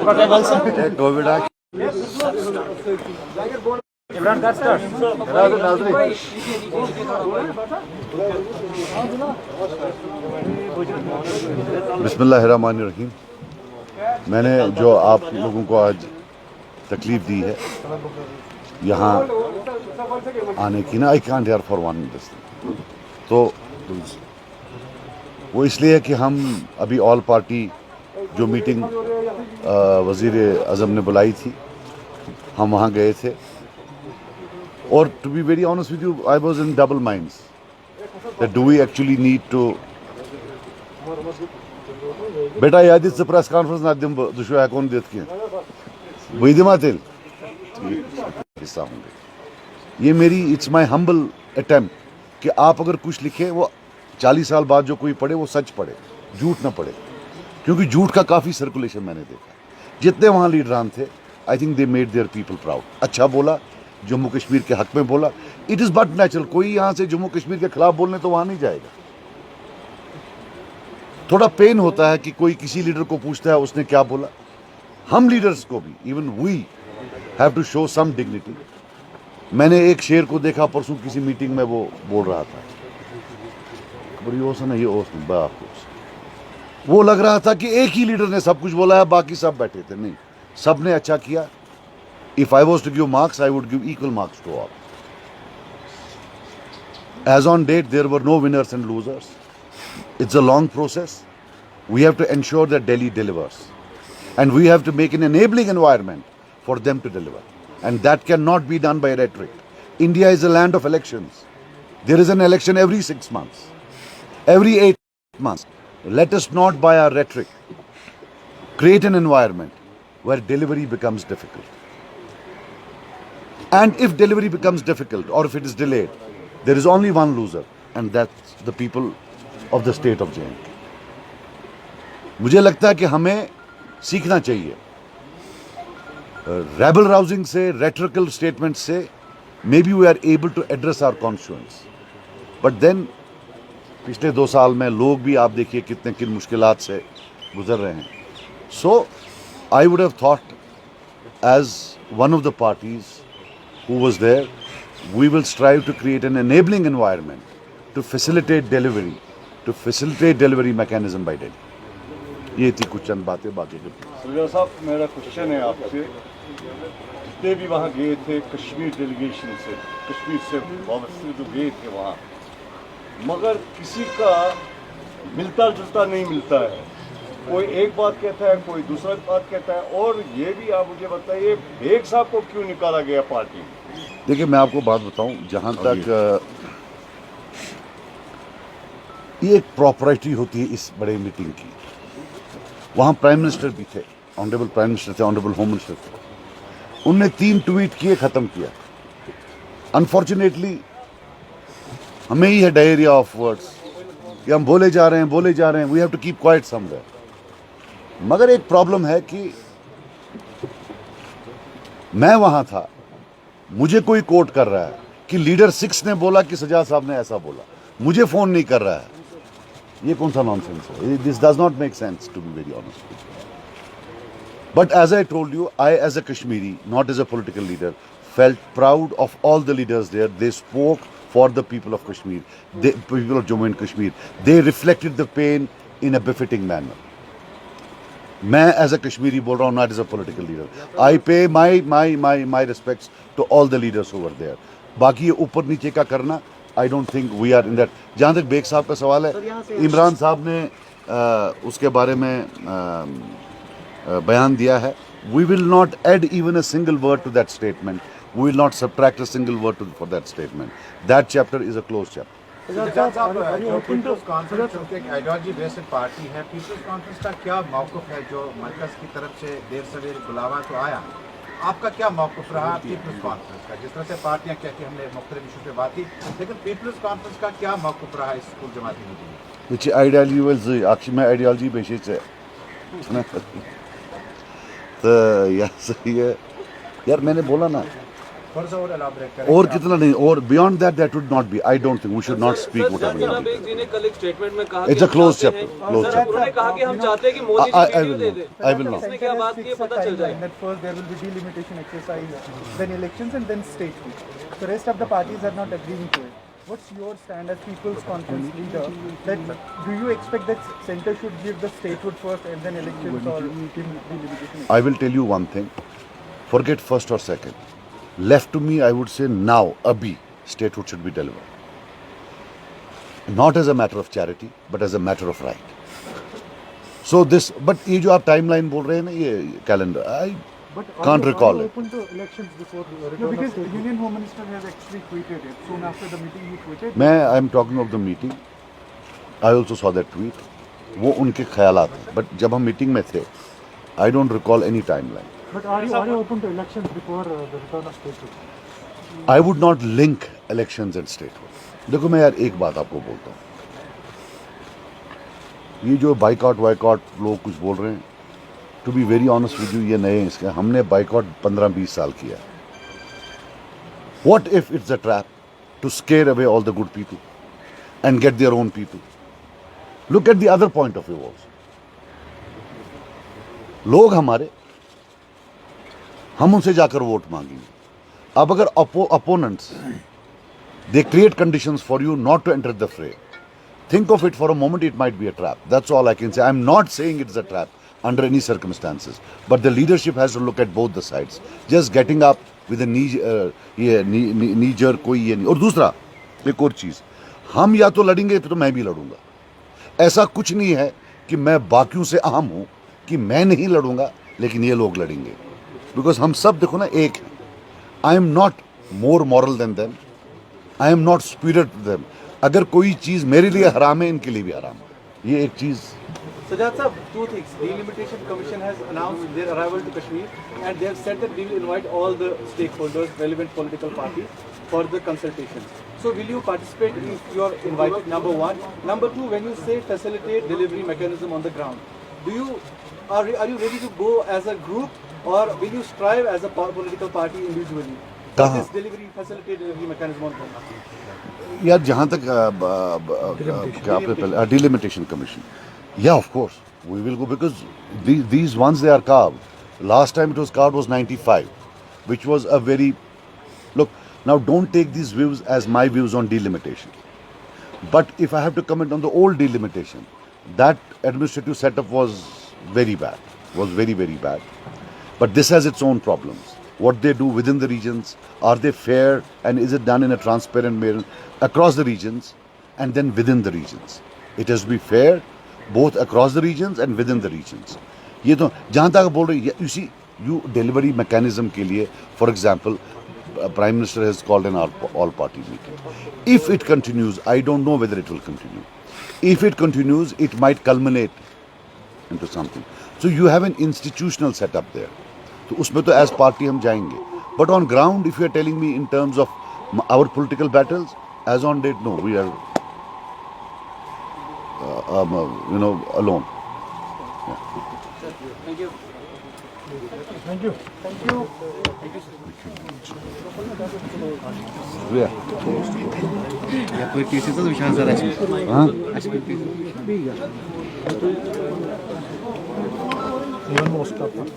Covid आ बिस्मिल्लाहिर्रहमानिर्रहीम। मैंने जो आप लोगों को आज तकलीफ दी है यहाँ आने की ना, I can't here for one this, तो वो इसलिए है कि हम अभी ऑल पार्टी जो मीटिंग वज़ीर आज़म ने बुलाई थी, हम वहाँ गए थे और to be very honest with you I was in double minds that do we actually need to बेटा याद प्रेस कॉन्फ्रेंस ना दिम दुशो हेकोन दित की बह दिमा तेल हिस्सा होंगे। ये मेरी इट्स माई हम्बल अटेम्प्ट कि आप अगर कुछ लिखें वो 40 साल बाद जो कोई पढ़े वो सच पढ़े, झूठ ना पढ़े, क्योंकि झूठ का काफ़ी सर्कुलेशन मैंने देखा। जितने वहाँ लीडरान थे I think they made their people proud. अच्छा बोला, जम्मू कश्मीर के हक में बोला, इट इज़ बट नेचुरल। कोई यहाँ से जम्मू कश्मीर के खिलाफ बोलने तो वहाँ नहीं जाएगा। थोड़ा पेन होता है कि कोई किसी लीडर को पूछता है उसने क्या बोला। हम लीडर्स को भी, even we have to show some dignity. मैंने एक शेर को देखा परसों किसी मीटिंग में, वो बोल रहा था वो लग रहा था कि एक ही लीडर ने सब कुछ बोला है, बाकी सब बैठे थे। नहीं, सब ने अच्छा किया। If I was to give marks I would give equal marks to all. As on date there were no winners and losers. It's a long process. We have to ensure that Delhi delivers. And we have to make an enabling environment for them to deliver. And that cannot be done by rhetoric. India is a land of elections. There is an election every 6 months, every 8 months. Let us not, by our rhetoric, create an environment where delivery becomes difficult. And if delivery becomes difficult, or if it is delayed, there is only one loser, and that's the people of the state of J&K. मुझे लगता है कि हमें सीखना चाहिए rebel rousing से, rhetorical statement से। Maybe we are able to address our constituents, but then पिछले 2 साल में लोग भी आप देखिए कितने किन मुश्किलात से गुजर रहे हैं। So I would have thought as one of the parties who was there, we will strive to create an enabling environment to facilitate delivery, to facilitate delivery mechanism by Delhi। ये थी कुछ चंद बातें। बाकी सरदार साहब, मेरा क्वेश्चन है आपसे, जितने भी वहाँ गए थे कश्मीर डेलीगेशन से, कश्मीर से वाबस्ते जो गए थे वहाँ, मगर किसी का मिलता जुलता नहीं मिलता है। कोई एक बात कहता है, कोई दूसरा बात कहता है। और ये भी आप मुझे बताइए, बेग साहब को क्यों निकाला गया पार्टी? देखिए, मैं आपको बात बताऊँ, जहाँ तक ये एक प्रॉपर्टी होती है इस बड़े मीटिंग की। वहाँ प्राइम मिनिस्टर भी थे, ऑनरेबल प्राइम मिनिस्टर थे, ऑनरेबल होम मिनिस्टर थे। उनने 3 ट्वीट किए, ख़त्म किया। अनफॉर्चुनेटली हमें ही है डायरिया ऑफ वर्ड्स कि हम बोले जा रहे हैं, we have to keep quiet somewhere. मगर एक प्रॉब्लम है कि मैं वहाँ था, मुझे कोई कोट कर रहा है कि लीडर 6 ने बोला कि सजाद साहब ने ऐसा बोला, मुझे फ़ोन नहीं कर रहा है। ये कौन सा नॉनसेंस है? This does not make sense, to be very honest. But as I told you, I as a Kashmiri, not as a political leader, felt proud of all the leaders there. They spoke for the people of Kashmir, the people of Jammu and Kashmir. They reflected the pain in a befitting manner. मैं as a Kashmiri बोल रहा हूँ, not as a political leader. I pay my respects to all the leaders over there. बाकी ये ऊपर नीचे का करना, I don't think we are in that. जहाँ तक बेग साहब का सवाल है, इमरान साहब ने उसके बारे में बयान दिया है। We will not add even a single word to that statement, we will not subtract a single word for that statement. That chapter is a close chapter. People's Conference चूंकि एक आइडियोलॉजी बेस्ड पार्टी है, People's Conference का क्या मौक़िफ़ है? जो मरकज़ की तरफ से देर सवेर बुलावा तो आया, आपका क्या मौक़िफ़ रहा पीपल्स कॉन्फ्रेंस का? जिस तरह से पार्टियां कहती हैं, हमने मुख्तलिफ इशू पे बात की, लेकिन पीपल्स कॉन्फ्रेंस का क्या मौक़िफ़ रहा इस स्कूल जमाती मीटिंग में? आइडियालजी आखिर में आइडियालजी बेशे से तो यार सही है यार। मैंने बोला ना, थोड़ा सा और elaborate करें और कि कितना नहीं, और beyond that would not be, I don't think we should not speak what जनाब बेग जी ने कल एक स्टेटमेंट में कहा It's कि a closed हम चाहते chapter, हैं- closed सर, chapter. उन्होंने कहा कि हम चाहते हैं कि Modi I ji will video दे not. दे। I will not. इसने क्या बात की है, पता चल जाएगा। That first there will be delimitation exercise, then elections, and then statehood. The rest of the parties are not agreeing to it. What's your stand as People's Conference leader? That do you expect that center should give the statehood first and then elections, or delimitation? I will tell you one thing. Forget first or second. Left to me, I would say now, abhi, statehood should be delivered. Not as a matter of charity, but as a matter of right. So this, but ये जो आप timeline बोल रहे हैं ना, ये calendar, I can't recall it. Open to elections before no, because the Union Home Minister has actually tweeted it. Soon after the meeting, he tweeted. I am talking of the meeting. I also saw that tweet. वो उनके ख्यालात हैं. But जब हम meeting में थे, I don't recall any timeline. But are you open to elections before the return of statehood? I would not link elections and statehood. देखो मैं यार एक बात आपको बोलता हूँ, ये जो बाइकआउट वाइकआउट लोग कुछ बोल रहे हैं, to be very honest with you, ये नए हैं इसके, हमने बाइकआउट 15-20 साल किया. What if it's a trap to scare away all the good people and get their own people? Look at the other point of view also. लोग हमारे, हम उनसे जाकर वोट मांगेंगे. अब अगर opponents, they create conditions for you not to enter the fray, think of it for a moment, it might be a trap. That's all I can say. I'm not saying it's a trap under any circumstances, but the leadership has to look at both the sides. Just getting up with a knee jerk कोई ये नहीं. और दूसरा एक और चीज, हम या तो लड़ेंगे तो मैं भी लड़ूंगा. ऐसा कुछ नहीं है कि मैं बाकियों से अहम हूं कि मैं नहीं लड़ूंगा लेकिन ये लोग लड़ेंगे, बिकॉज हम सब देखो ना एक हैं. I am not more moral then them, I am not spirit them. अगर कोई चीज मेरे लिए हराम है, इनके लिए भी हराम है. ये एक चीज. Sajjad Sahab, two things. Delimitation Commission has announced their arrival to Kashmir, and they have said that we will invite all the stakeholders, relevant political parties, for the consultation. So, will you participate if you are invited? Number one. Number two, when you say facilitate delivery mechanism on the ground, are you ready to go as a group, or will you strive as a political party individually? कहाँ? This delivery facilitate delivery mechanism on the ground. यार जहाँ तक क्या आपने पहले delimitation commission, yeah, of course we will go, because these ones they are carved. Last time it was carved was 95, which was a very, look, now don't take these views as my views on delimitation, but if I have to comment on the old delimitation, that administrative setup was very bad, very bad. But this has its own problems. What they do within the regions, are they fair, and is it done in a transparent manner across the regions and then within the regions? It has to be fair both across the regions and within the regions. ये तो जहाँ तक बोल रही है, you see, you delivery mechanism के लिए, for example, Prime Minister has called an all-party meeting. If it continues, I don't know whether it will continue. If it continues, it might culminate into something. So you have an institutional setup there. तो उसमें तो as party हम जाएंगे. But on ground, if you are telling me in terms of our political battles, as on date, no, we are, alone. Thank you. Thank you. Yeah. Even most of them.